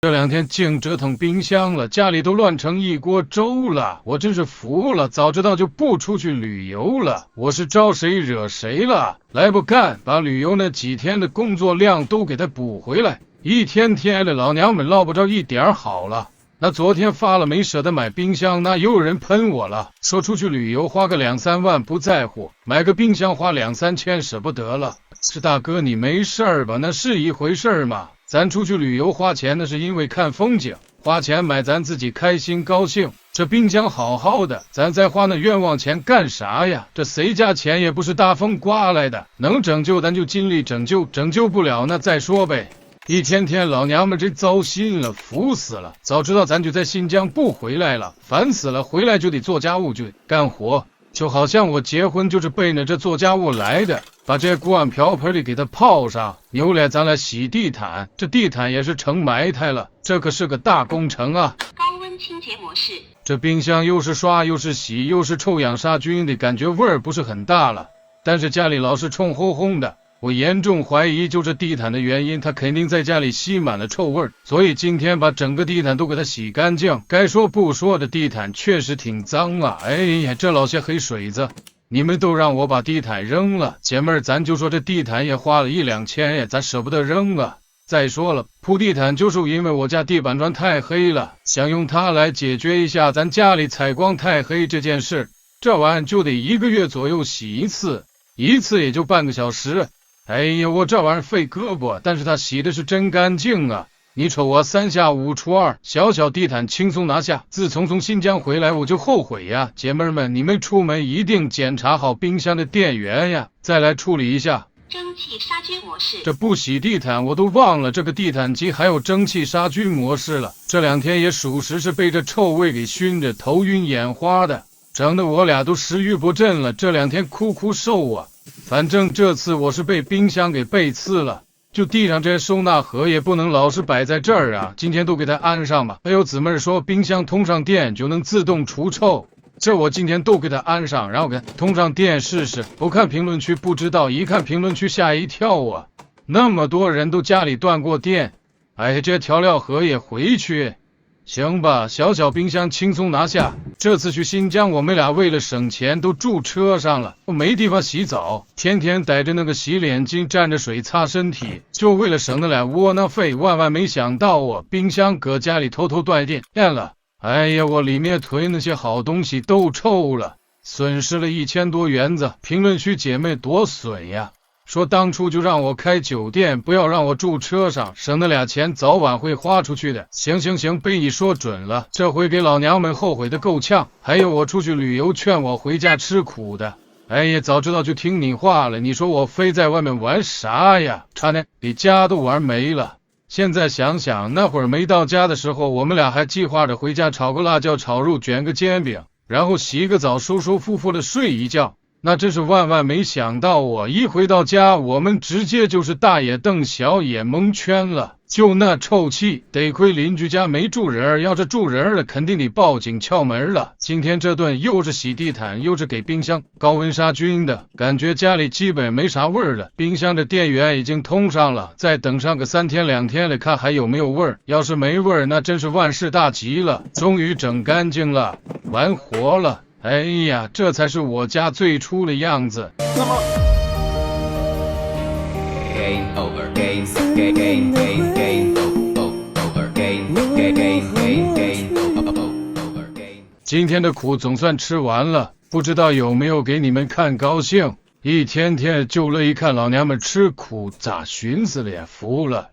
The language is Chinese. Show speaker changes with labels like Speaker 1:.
Speaker 1: 这2天净折腾冰箱了，家里都乱成一锅粥了，我真是服了，早知道就不出去旅游了，我是招谁惹谁了？来不干，把旅游那几天的工作量都给他补回来，一天天的老娘们落不着一点好了。那昨天发了没舍得买冰箱，那又有人喷我了，说出去旅游花个2、3万不在乎，买个冰箱花2、3千舍不得了。是大哥你没事儿吧？那是一回事儿吗？咱出去旅游花钱那是因为看风景，花钱买咱自己开心高兴，这冰箱好好的，咱再花那冤枉钱干啥呀？这谁家钱也不是大风刮来的，能拯救咱就尽力拯救，拯救不了那再说呗。一天天老娘们这糟心了，服死了，早知道咱就在新疆不回来了，烦死了，回来就得做家务，就得干活，就好像我结婚就是奔着这做家务来的，把这锅碗瓢盆里给它泡上，牛来咱来洗地毯，这地毯也是成埋汰了，这可是个大工程啊。
Speaker 2: 高温清洁模式，
Speaker 1: 这冰箱又是刷又是洗又是臭氧杀菌的，感觉味儿不是很大了，但是家里老是冲烘烘的，我严重怀疑就这地毯的原因，它肯定在家里吸满了臭味，所以今天把整个地毯都给它洗干净。该说不说的，地毯确实挺脏啊！哎呀，这老些黑水子，你们都让我把地毯扔了，姐妹儿，咱就说这地毯也花了1、2千呀，咱舍不得扔啊。再说了，铺地毯就是因为我家地板砖太黑了，想用它来解决一下咱家里采光太黑这件事。这玩意就得1个月左右洗一次，一次也就半个小时。哎呀，我这玩意儿费胳膊，但是它洗的是真干净啊！你瞅我3下5除2，小小地毯轻松拿下。自从从新疆回来，我就后悔呀，姐妹们，你们出门一定检查好冰箱的电源呀，再来处理一下。
Speaker 2: 蒸汽杀菌模式，
Speaker 1: 这不洗地毯我都忘了这个地毯机还有蒸汽杀菌模式了。这2天也属实是被这臭味给熏着，头晕眼花的，整得我俩都食欲不振了。这2天哭哭瘦啊。反正这次我是被冰箱给背刺了，就地上这些收纳盒也不能老是摆在这儿啊，今天都给它安上吧。还有姊妹说冰箱通上电就能自动除臭，这我今天都给它安上，然后给它通上电试试。不看评论区不知道，一看评论区吓一跳啊，那么多人都家里断过电。哎，这调料盒也回去。行吧，小小冰箱轻松拿下。这次去新疆，我们俩为了省钱都住车上了，我没地方洗澡，天天逮着那个洗脸巾蘸着水擦身体，就为了省那俩窝囊费。万万没想到啊，冰箱搁家里偷偷断电了。哎呀，我里面囤那些好东西都臭了，损失了1000多元子。评论区姐妹多损呀！说当初就让我开酒店，不要让我住车上，省那俩钱早晚会花出去的。行，被你说准了，这回给老娘们后悔的够呛。还有我出去旅游劝我回家吃苦的，哎呀，早知道就听你话了。你说我非在外面玩啥呀？差点给家都玩没了。现在想想，那会儿没到家的时候，我们俩还计划着回家炒个辣椒炒肉，卷个煎饼，然后洗个澡，舒舒服服的睡一觉。那真是万万没想到啊！一回到家，我们直接就是大眼瞪小眼，蒙圈了。就那臭气，得亏邻居家没住人，要是住人了，肯定得报警敲门了。今天这顿又是洗地毯，又是给冰箱高温杀菌的，感觉家里基本没啥味儿了。冰箱的电源已经通上了，再等上个3天2天的，看还有没有味儿。要是没味儿，那真是万事大吉了，终于整干净了，完活了。哎呀，这才是我家最初的样子。那么
Speaker 3: Game over, game over.
Speaker 1: 今天的苦总算吃完了，不知道有没有给你们看高兴。一天天就乐意看老娘们吃苦，咋寻思的呀？服了。